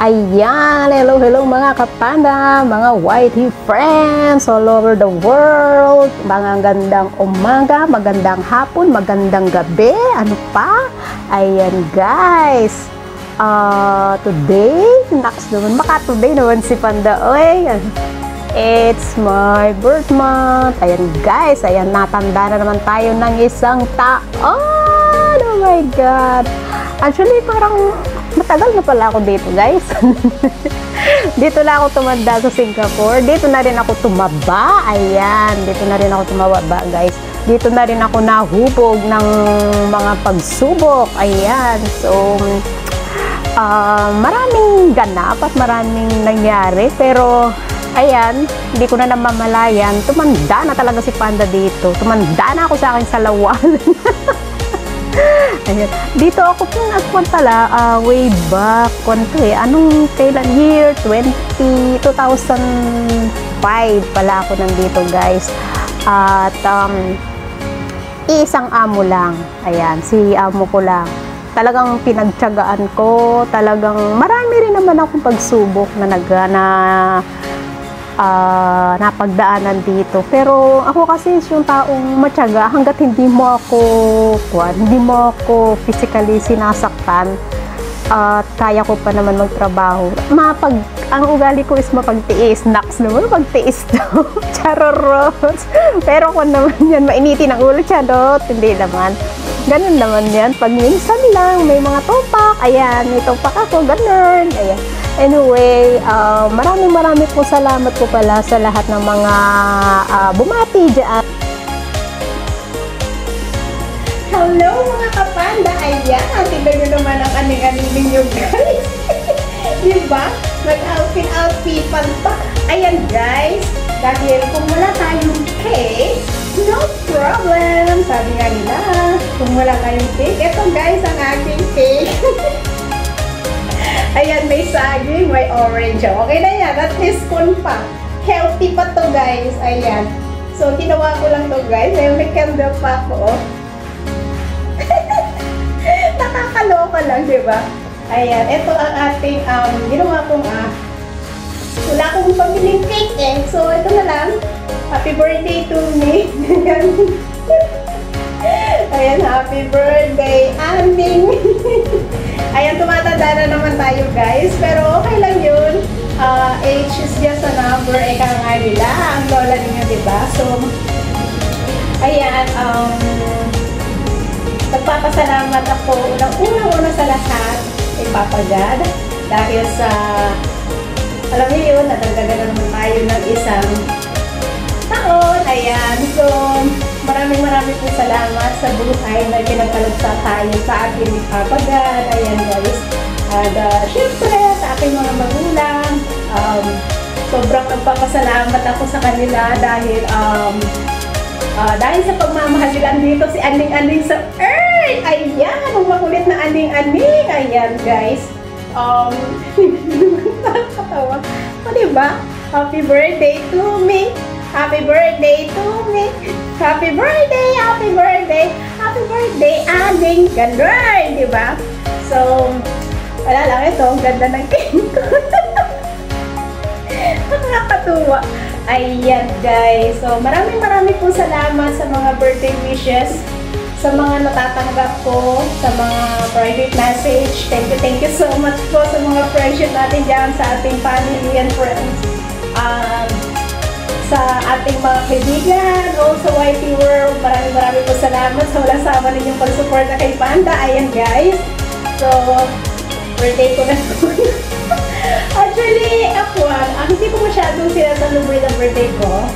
Ayan, hello, hello mga kapanda, mga YT friends all over the world. Mga gandang umaga, magandang hapon, magandang gabi, ano pa? Ayan guys, today, next naman, today naman si Panda, oy. It's my birth month. Ayan guys, ayan, natanda na naman tayo ng isang taon. Oh my God. Actually, parang matagal na pala ako dito guys. Dito na ako tumanda sa Singapore. Dito na rin ako tumaba. Ayan, dito na rin ako tumaba guys. Dito na rin ako nahubog ng mga pagsubok. Ayan, so maraming ganap at maraming nangyari. Pero ayan, hindi ko na namamalayan. Tumanda na talaga si Panda dito. Tumanda na ako sa aking salawan. Ayan. Dito ako pinagpuntala way back anong kailan year 2005 pala ako nandito guys. At isang amo lang. Ayan, si amo ko lang. Talagang pinagtiyagaan ko, talagang marami rin naman akong pagsubok na napagdaanan dito. Pero ako kasi yung taong matyaga hanggat hindi mo ako physically sinasaktan at kaya ko pa naman magtrabaho. Ang ugali ko is mapagtiis. Naks naman, magtiis daw. Charorot. Pero kung naman yan, mainitin ang ulo, charot. Hindi naman. Ganun naman yan. Pag minsan lang, may mga topak. Ayan, may topak ako. Ganun. Ayan. Anyway, marami po salamat po pala sa lahat ng mga bumati dyan. Hello mga kapanda! Ayan, tignan nyo naman ang aning-aning ninyo guys. Diba? Mag-outfit-outfitan pa. Ayan guys, dahil kung wala tayong cake, no problem. Sabi nga nila, kung wala tayong cake, eto guys ang aking cake. Ayan, may saging, may orange. Okay na yan. At least kun pa. Healthy pa to guys. Ayan. So, ginawa ko lang to guys. Ayan, may candle pa ako. Nakakaloka lang, diba? Ayan. Ito ang ating ginawa kong wala akong pamiling cake eh. So, ito na lang. Happy birthday to me. Ayan, happy birthday, Anding. Ayan, tumatanda na naman tayo guys. Pero okay lang yun. Age is just a number. Eka nga nila, ang lola ninyo, diba? So, ayan, nagpapasalamat ako unang-una sa lahat kay Papa God. Dahil sa, alam niyo yun, natagdagan na naman tayo ng isang taon. Ayan, so, maraming po salamat sa buhay na pinagkalagsa tayo sa akin ni Papa God. Ayan guys. At syempre sa aking mga magulang, sobrang nagpapasalamat ako sa kanila dahil sa pagmamahal nila dito si Aning-Aning sa Earth. Ayan, ang makulit na Aning-Aning. Ayan guys. Nakakatawa. O diba? Happy birthday to me. Happy birthday to me. Happy birthday, happy birthday, happy birthday, Anding. Ganun, diba? So, wala lang ito. Ganda ng cake ko. Nakakatuwa. Ayan, guys. So, maraming po salamat sa mga birthday wishes, sa mga natatanggap ko, sa mga private message. Thank you so much po sa mga friendship natin dyan, sa ating family and friends. Sa ating mga kaibigan, also YT World, maraming po salamat sa walang sama ninyong pag-support na kay Panda. Ayan guys, so birthday ko na po. Actually, ako hindi ko masyadong sinasalobrate ang birthday ko.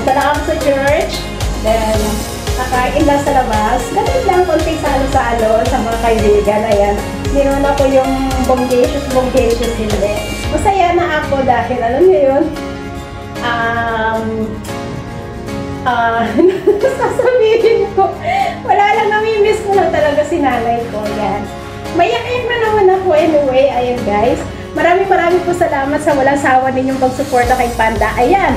Punta lang ako sa church, then kakain lang sa labas, ganun lang, konting salo-salo sa mga kaibigan. Ayan, hindi naman ako yung bonggacious, hindi. Masaya na ako dahil alam niyo yun, sasabihin ko, wala lang, namimiss ko lang talaga si nanay ko. Yan, mayak-iyak na naman ako anyway. Ayan guys, maraming po salamat sa walang sawa ninyong pagsuporta kay Panda. Ayan,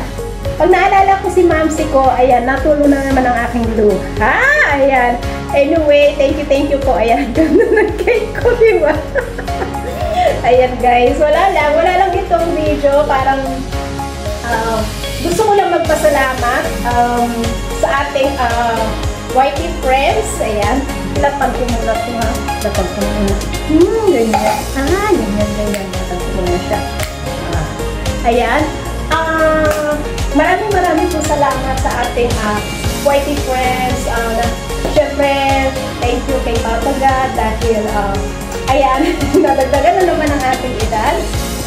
pag naalala ko si Mamsi ko, ayan, natulo na naman ang aking luha. Ayan, anyway, thank you po. Ayan, ganda ng cake ko, diba? Ayan guys, wala lang itong video. Parang gusto ko lang magpasalamat sa ating YT friends. Ayan, lapag ko muna ito ha. Lapag ko muna. Ganyan. Ganyan. Lapag ko muna siya. Ayan. Maraming po salamat sa ating YT friends. Siyempre, thank you kay Papa God dahil ayan, nadagdagan na naman ang ating edad.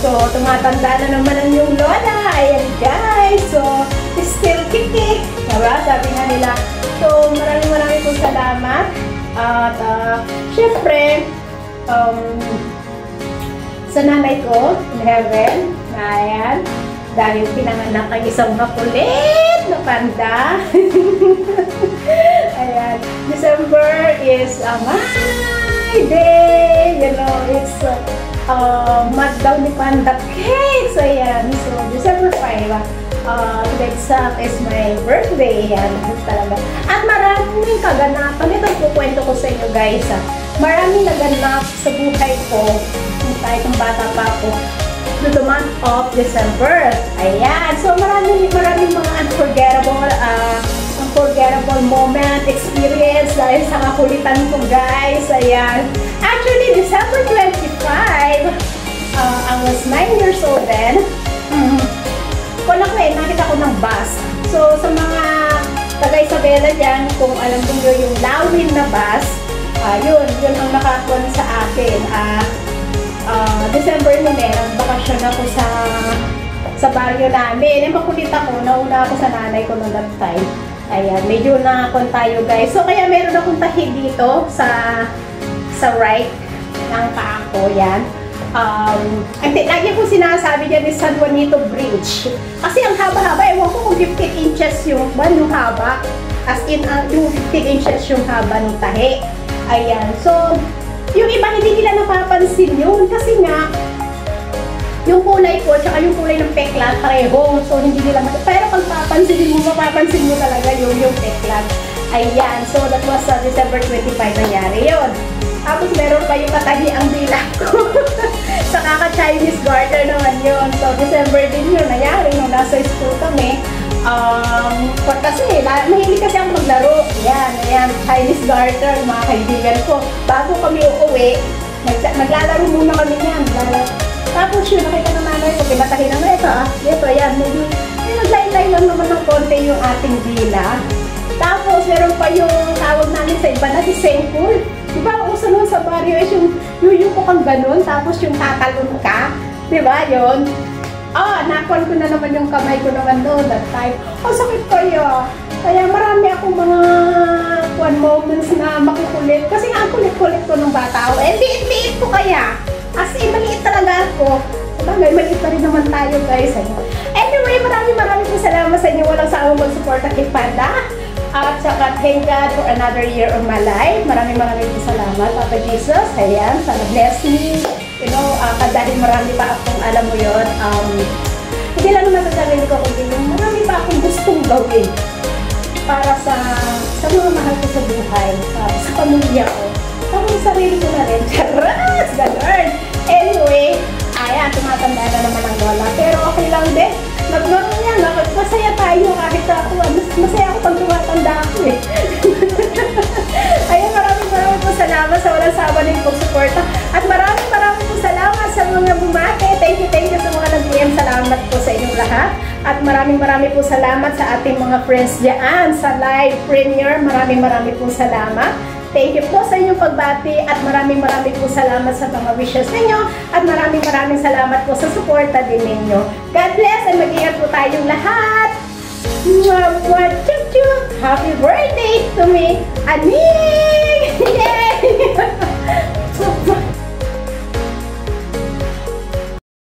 So, tumatanda na naman ang yung lola. Ayan guys. So, still kikik. Diba? Sabi nga nila. So, maraming po salamat. At siyempre, sa nanay ko in heaven, na ayan, dahil pinanganak ang isang makulit na panda. Ayan, December is my day. You know, it's month daw ni Panda Cake. So, ayan. So, December 5, to be exact, is my birthday. Ayan, talaga. At maraming kaganapan. Ito po kwento ko sa inyo, guys. Maraming naganap sa buhay ko. Kahit ng bata pa ako. The month of December. Ayan. So, maraming mga unforgettable moment, experience dahil sa kakulitan ko, guys. Ayan. Actually, December 25, I was 9 years old then. Nakita ko ng bus. So, sa mga taga-Isabela dyan, kung alam niyo yung Lawin na bus, yun ang nakakuha sa akin. December noon nagbakasyon ako sa baryo namin. Makulit ako, nauna ako sa nanay ko noong that time. Ayan, medyo nakakon tayo guys. So, kaya meron akong tahi dito sa right ng paa ko. Yan. Lagi ko sinasabi dyan is San Juanito Bridge. Kasi ang haba-haba, ewan ko kung 15 inches yung haba. As in, yung 15 inches yung haba ng tahi. Ayan. So, yung iba hindi nila napapansin yun. Kasi nga, yung kulay ko, tsaka yung kulay ng peklat, pareho. So, hindi nila pero pag mapapansin mo talaga yung peklat. Ayan. So, that was December 25 nangyari yun. Tapos, meron pa yung katahi ang dila ko. Sa kaka-Chinese garter naman yun. So, December din yun nangyari nung nasa school kami. Kasi, mahilig kasi ang maglaro. Ayan, Chinese garter, mga kaibigan ko. Bago kami uuwi, naglalaro muna kami niyan. Tapos yun, nakita ng nanay ko, pinatahin na ito, ayan, medyo, naglain-lain lang naman ng konti yung ating dila. Tapos, meron pa yung tawag namin sa iba na si Sengkul. Diba, uso nun sa barrio is yung yuyuko kang ganun, tapos yung tatalon ka. Diba, yun? Nakuhan ko na naman yung kamay ko naman noon that time. Sakit kayo. Kaya marami akong mga moments na makukulit. Kasi nga ang kulit-kulit ko nung bata ako. Liit-liit ko kaya. As in, maliit talaga ako. Sabagay, maliit na rin naman tayo guys. Anyway, maraming po salamat sa inyo. Walang sawang mag-support kay Panda. At saka, thank God for another year of my life. Maraming po salamat, Papa Jesus. Ayan, sana bless me. You know, dahil marami pa akong, alam mo yun, hindi lang naman sa sarili ko, kundi marami pa akong gustong gawin para sa mga mahal ko sa buhay, sa pamilya ko. Tapos sarili ko na rin. Charas! Ganun! Anyway, ayan, tumatanda na naman ang lola. Pero okay lang din. Masaya tayo kahit ako. Masaya ako pag tumatanda ako eh. Ayun, maraming po salamat sa walang sawa din pong suporta. At maraming po salamat sa mga bumate. Thank you sa mga nag-DM. Salamat po sa inyong lahat. At maraming po salamat sa ating mga friends dyan sa live premiere. Maraming po salamat. Thank you po sa inyong pagbati at maraming po salamat sa mga wishes ninyo at maraming salamat po sa suporta din ninyo. God bless and mag-ingat po tayong lahat. Happy birthday to me, Ani!